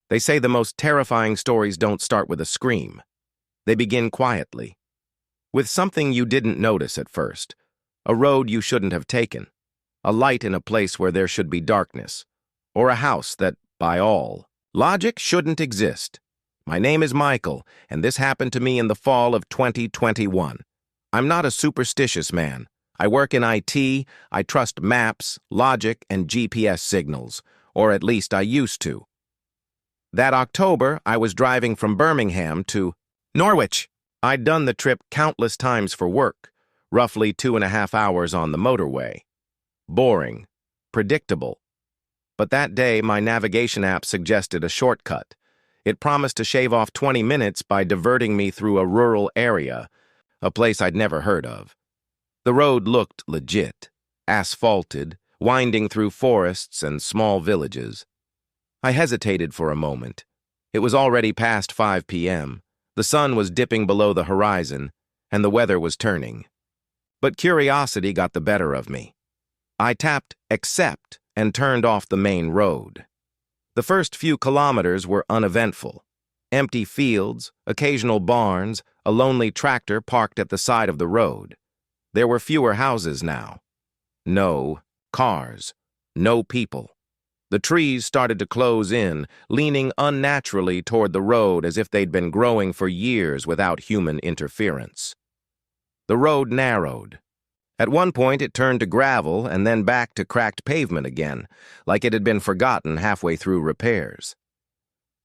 They say the most terrifying stories don't start with a scream. They begin quietly, with something you didn't notice at first, a road you shouldn't have taken, a light in a place where there should be darkness, or a house that, by all logic, shouldn't exist. My name is Michael, and this happened to me in the fall of 2021. I'm not a superstitious man. I work in IT, I trust maps, logic, and GPS signals, or at least I used to. That October, I was driving from Birmingham to Norwich. I'd done the trip countless times for work, roughly 2.5 hours on the motorway. Boring, predictable. But that day, my navigation app suggested a shortcut. It promised to shave off 20 minutes by diverting me through a rural area, a place I'd never heard of. The road looked legit, asphalted, winding through forests and small villages. I hesitated for a moment. It was already past 5 p.m. The sun was dipping below the horizon, and the weather was turning. But curiosity got the better of me. I tapped accept and turned off the main road. The first few kilometers were uneventful. Empty fields, occasional barns, a lonely tractor parked at the side of the road. There were fewer houses now. No cars. No people. The trees started to close in, leaning unnaturally toward the road as if they'd been growing for years without human interference. The road narrowed. At one point it turned to gravel and then back to cracked pavement again, like it had been forgotten halfway through repairs.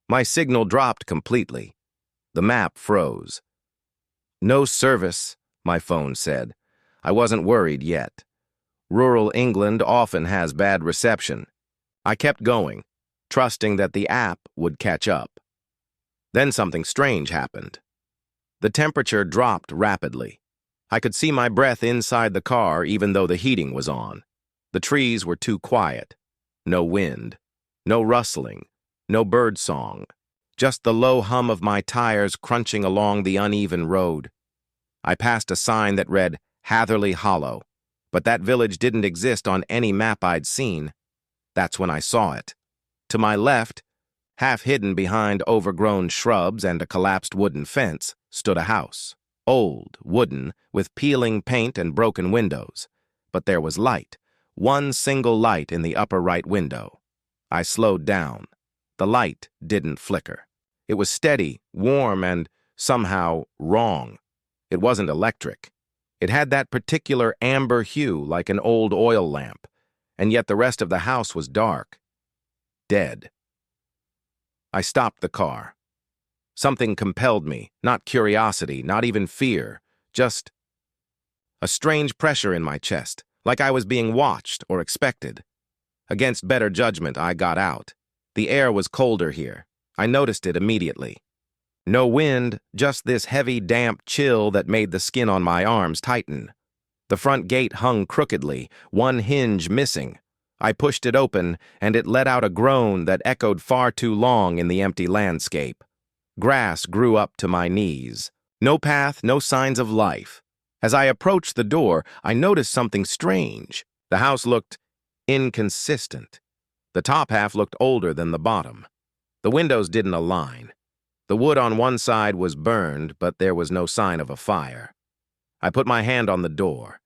My signal dropped completely. The map froze. No service, my phone said. I wasn't worried yet. Rural England often has bad reception. I kept going, trusting that the app would catch up. Then something strange happened. The temperature dropped rapidly. I could see my breath inside the car even though the heating was on. The trees were too quiet. No wind. No rustling. No bird song. Just the low hum of my tires crunching along the uneven road. I passed a sign that read Hatherley Hollow, but that village didn't exist on any map I'd seen. That's when I saw it. To my left, half hidden behind overgrown shrubs and a collapsed wooden fence, stood a house. Old, wooden, with peeling paint and broken windows. But there was light. One single light in the upper right window. I slowed down. The light didn't flicker. It was steady, warm, and somehow wrong. It wasn't electric. It had that particular amber hue like an old oil lamp. And yet the rest of the house was dark. Dead. I stopped the car. Something compelled me, not curiosity, not even fear, just a strange pressure in my chest, like I was being watched or expected. Against better judgment, I got out. The air was colder here. I noticed it immediately. No wind, just this heavy, damp chill that made the skin on my arms tighten. The front gate hung crookedly, one hinge missing. I pushed it open, and it let out a groan that echoed far too long in the empty landscape. Grass grew up to my knees. No path, no signs of life. As I approached the door, I noticed something strange. The house looked inconsistent. The top half looked older than the bottom. The windows didn't align. The wood on one side was burned, but there was no sign of a fire. I put my hand on the door.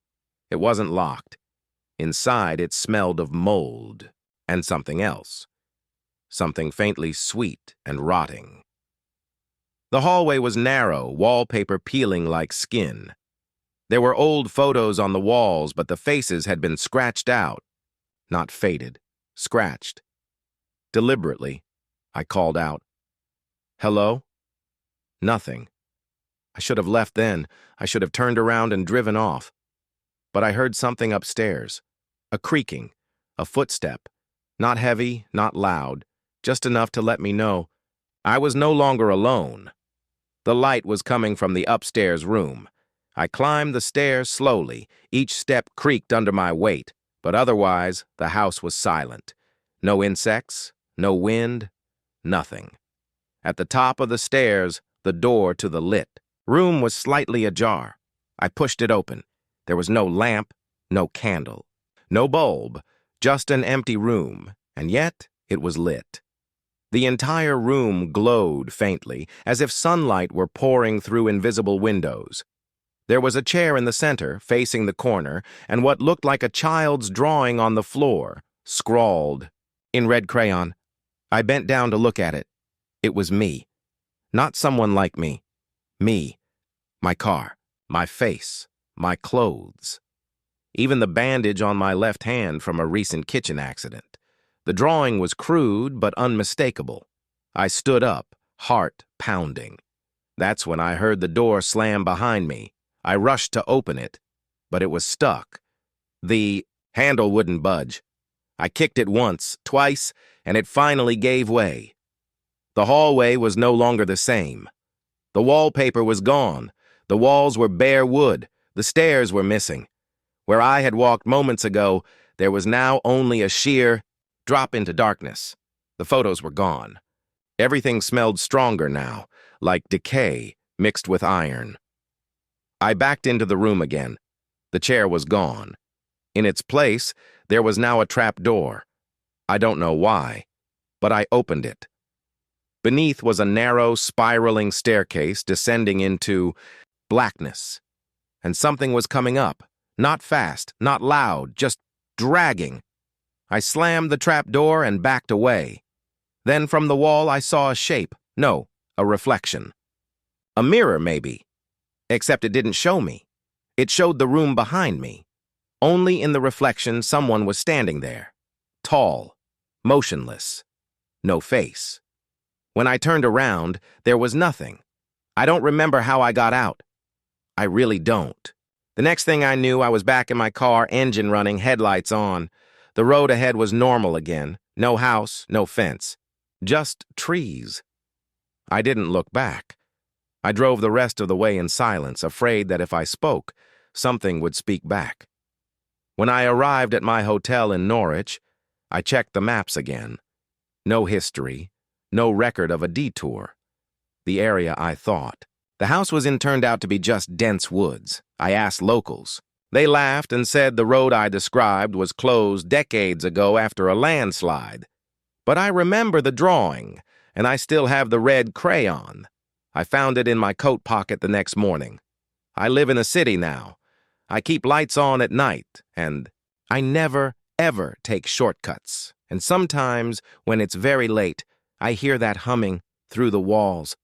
It wasn't locked. Inside, it smelled of mold and something else. Something faintly sweet and rotting. The hallway was narrow, wallpaper peeling like skin. There were old photos on the walls, but the faces had been scratched out. Not faded, scratched. Deliberately, I called out. Hello? Nothing. I should have left then. I should have turned around and driven off. But I heard something upstairs. A creaking, a footstep. Not heavy, not loud, just enough to let me know I was no longer alone. The light was coming from the upstairs room. I climbed the stairs slowly. Each step creaked under my weight, but otherwise the house was silent. No insects, no wind, nothing. At the top of the stairs, the door to the lit room was slightly ajar. I pushed it open. There was no lamp, no candle, no bulb, just an empty room, and yet it was lit. The entire room glowed faintly, as if sunlight were pouring through invisible windows. There was a chair in the center, facing the corner, and what looked like a child's drawing on the floor, scrawled in red crayon. I bent down to look at it. It was me. Not someone like me. Me. My car. My face. My clothes. Even the bandage on my left hand from a recent kitchen accident. The drawing was crude but unmistakable. I stood up, heart pounding. That's when I heard the door slam behind me. I rushed to open it, but it was stuck. The handle wouldn't budge. I kicked it once, twice, and it finally gave way. The hallway was no longer the same. The wallpaper was gone. The walls were bare wood. The stairs were missing. Where I had walked moments ago, there was now only a sheer drop into darkness. The photos were gone. Everything smelled stronger now, like decay mixed with iron. I backed into the room again. The chair was gone. In its place, there was now a trap door. I don't know why, but I opened it. Beneath was a narrow, spiraling staircase descending into blackness. And something was coming up. Not fast, not loud, just dragging. I slammed the trap door and backed away. Then from the wall I saw a shape. No, a reflection. A mirror, maybe. Except it didn't show me. It showed the room behind me. Only in the reflection someone was standing there. Tall, motionless, no face. When I turned around, there was nothing. I don't remember how I got out. I really don't. The next thing I knew, I was back in my car, engine running, headlights on. The road ahead was normal again. No house, no fence. Just trees. I didn't look back. I drove the rest of the way in silence, afraid that if I spoke, something would speak back. When I arrived at my hotel in Norwich, I checked the maps again. No history, no record of a detour. The area I thought. The house turned out to be just dense woods. I asked locals. They laughed and said the road I described was closed decades ago after a landslide. But I remember the drawing, and I still have the red crayon. I found it in my coat pocket the next morning. I live in a city now. I keep lights on at night, and I never, ever take shortcuts. And sometimes, when it's very late, I hear that humming through the walls.